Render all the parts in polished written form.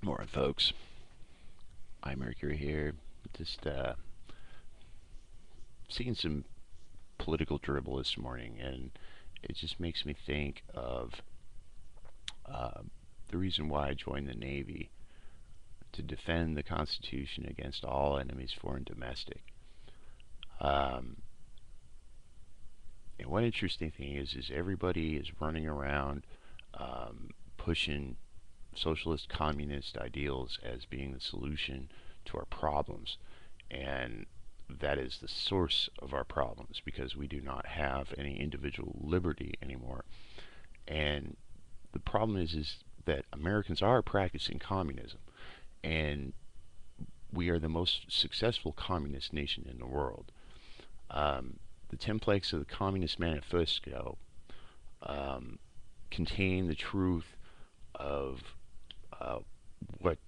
Morning, folks. Imercury here. Just seeing some political dribble this morning, and it just makes me think of uh, the reason why I joined the Navy to defend the Constitution against all enemies, foreign and domestic. Um, and one interesting thing is everybody is running around pushing socialist communist ideals as being the solution to our problems. And that is the source of our problems because we do not have any individual liberty anymore. And the problem is that Americans are practicing communism, and we are the most successful communist nation in the world. The 10 planks of the Communist Manifesto um, contain the truth of uh, what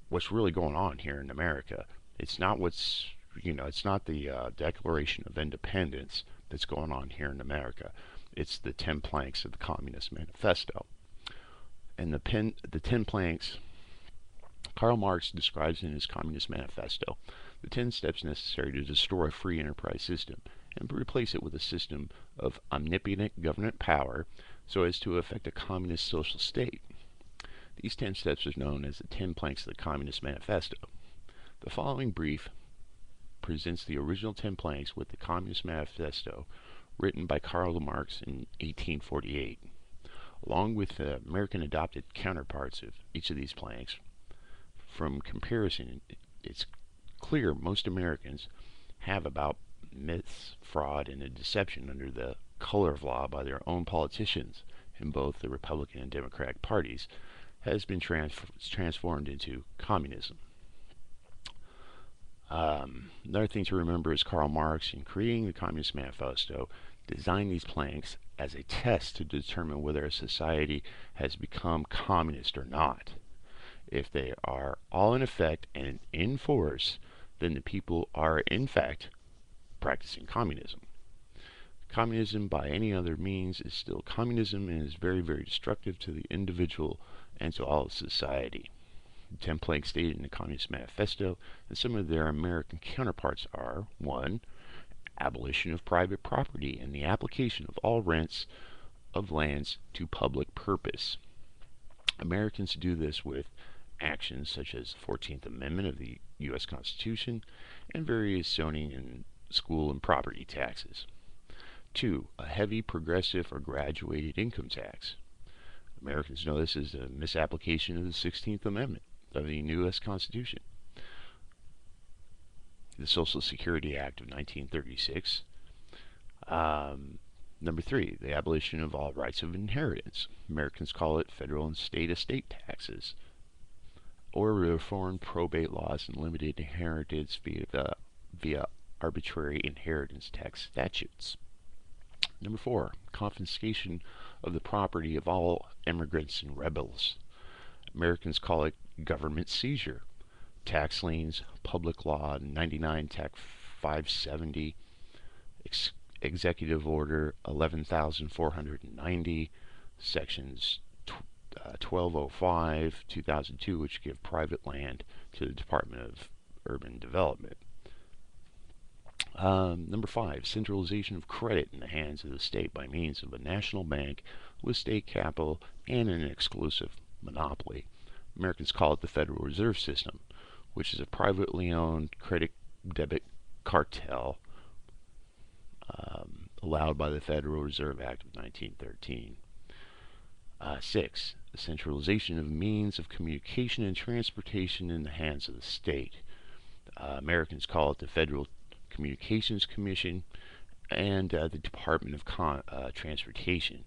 what's really going on here in America. It's not what's it's not the Declaration of Independence that's going on here in America. It's the 10 planks of the Communist Manifesto. And the 10 planks, Karl Marx describes in his Communist Manifesto the 10 steps necessary to destroy a free enterprise system and replace it with a system of omnipotent government power so as to effect a communist social state. These 10 steps are known as the 10 planks of the Communist Manifesto. The following brief presents the original 10 planks with the Communist Manifesto written by Karl Marx in 1848. Along with the American adopted counterparts of each of these planks, from comparison, it's clear most Americans have about myths, fraud, and deception under the color of law by their own politicians in both the Republican and Democratic parties has been transformed into communism. Another thing to remember is Karl Marx, in creating the Communist Manifesto, designed these planks as a test to determine whether a society has become communist or not. If they are all in effect and in force, then the people are in fact practicing communism. Communism by any other means is still communism and is very, very destructive to the individual and to all of society. The 10 planks stated in the Communist Manifesto and some of their American counterparts are 1. Abolition of private property and the application of all rents of lands to public purpose. Americans do this with actions such as the 14th Amendment of the U.S. Constitution and various zoning and school and property taxes. 2. A heavy progressive or graduated income tax. Americans know this as a misapplication of the 16th Amendment of the U.S. Constitution. The Social Security Act of 1936. Number 3, the abolition of all rights of inheritance. Americans call it federal and state estate taxes. Or reform probate laws and limited inheritance via arbitrary inheritance tax statutes. Number 4, confiscation of the property of all immigrants and rebels. Americans call it government seizure. Tax liens, Public Law 99, Tax 570, Executive Order 11,490, Sections 1205, 2002, which give private land to the Department of Urban Development. Number 5, centralization of credit in the hands of the state by means of a national bank with state capital and an exclusive monopoly. Americans call it the Federal Reserve System, which is a privately owned credit debit cartel allowed by the Federal Reserve Act of 1913. 6. The centralization of means of communication and transportation in the hands of the state. Americans call it the Federal Communications Commission and the Department of Transportation.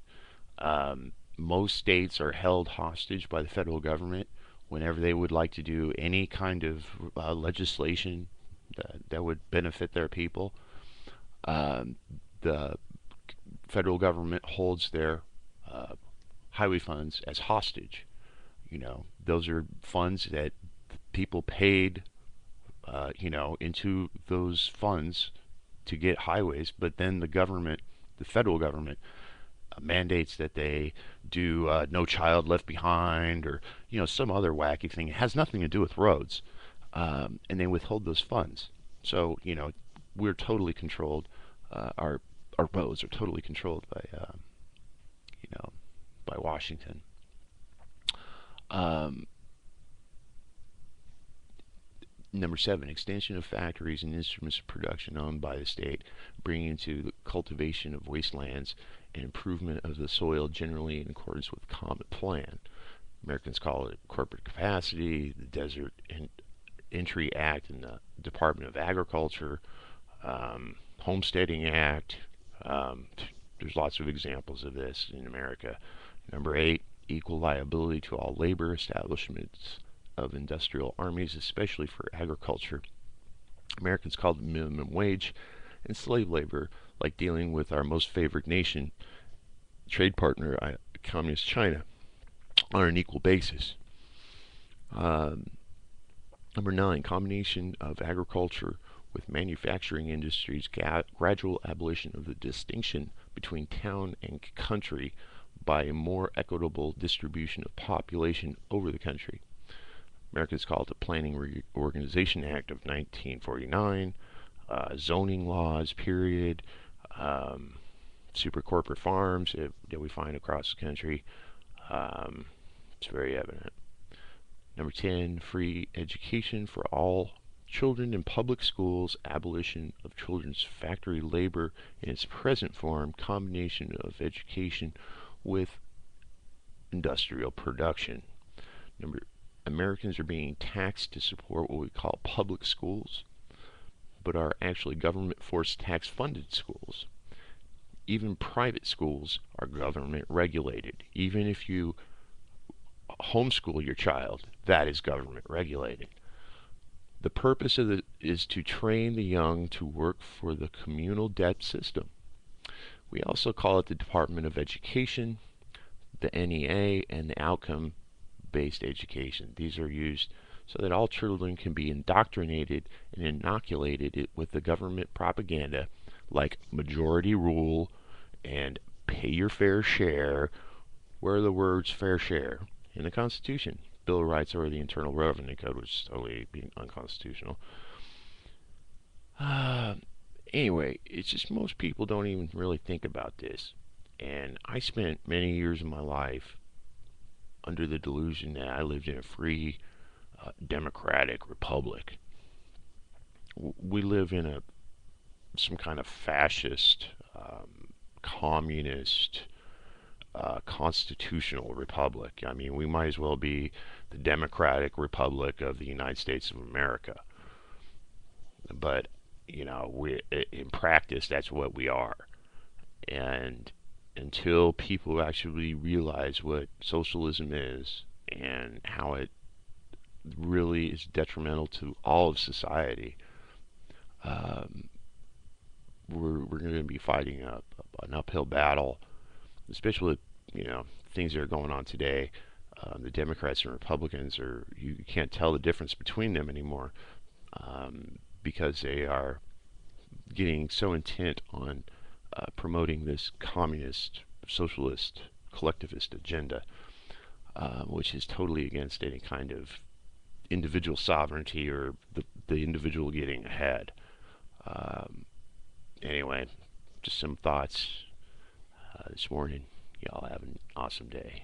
Most states are held hostage by the federal government whenever they would like to do any kind of legislation that would benefit their people. The federal government holds their highway funds as hostage. Those are funds that people paid, into those funds to get highways, but then the federal government, mandates that they do no child left behind, or some other wacky thing. It has nothing to do with roads, and they withhold those funds. So we're totally controlled. Our roads are totally controlled by you know by Washington. Um, Number 7, extension of factories and instruments of production owned by the state, bringing into the cultivation of wastelands and improvement of the soil generally in accordance with common plan. Americans call it corporate capacity, the Desert Entry Act and the Department of Agriculture, Homesteading Act. There's lots of examples of this in America. Number 8, equal liability to all labor establishments of industrial armies, especially for agriculture. Americans call it minimum wage, and slave labor, like dealing with our most favored nation, trade partner, Communist China, on an equal basis. Number 9, combination of agriculture with manufacturing industries, gradual abolition of the distinction between town and country by a more equitable distribution of population over the country. Americans call it the Planning Reorganization Act of 1949, zoning laws, period, super corporate farms that we find across the country. It's very evident. Number 10, free education for all children in public schools, abolition of children's factory labor in its present form, combination of education with industrial production. Americans are being taxed to support what we call public schools, but are actually government-forced tax-funded schools. Even private schools are government regulated. Even if you homeschool your child, that is government regulated. The purpose of it is to train the young to work for the communal debt system. We also call it the Department of Education, the NEA, and the outcome-based education. These are used so that all children can be indoctrinated and inoculated with the government propaganda like majority rule and pay your fair share. Where are the words fair share? In the Constitution, Bill of Rights, or the Internal Revenue Code, which is totally unconstitutional. Anyway, it's just most people don't even really think about this. And I spent many years of my life under the delusion that I lived in a free, democratic republic. We live in some kind of fascist, communist, constitutional republic. I mean, we might as well be the Democratic Republic of the United States of America. But, in practice, that's what we are. And until people actually realize what socialism is and how it really is detrimental to all of society, we're going to be fighting an uphill battle, especially with things that are going on today. The Democrats and Republicans you can't tell the difference between them anymore, because they are getting so intent on promoting this communist, socialist, collectivist agenda, which is totally against any kind of individual sovereignty or the individual getting ahead. Anyway, just some thoughts this morning. Y'all have an awesome day.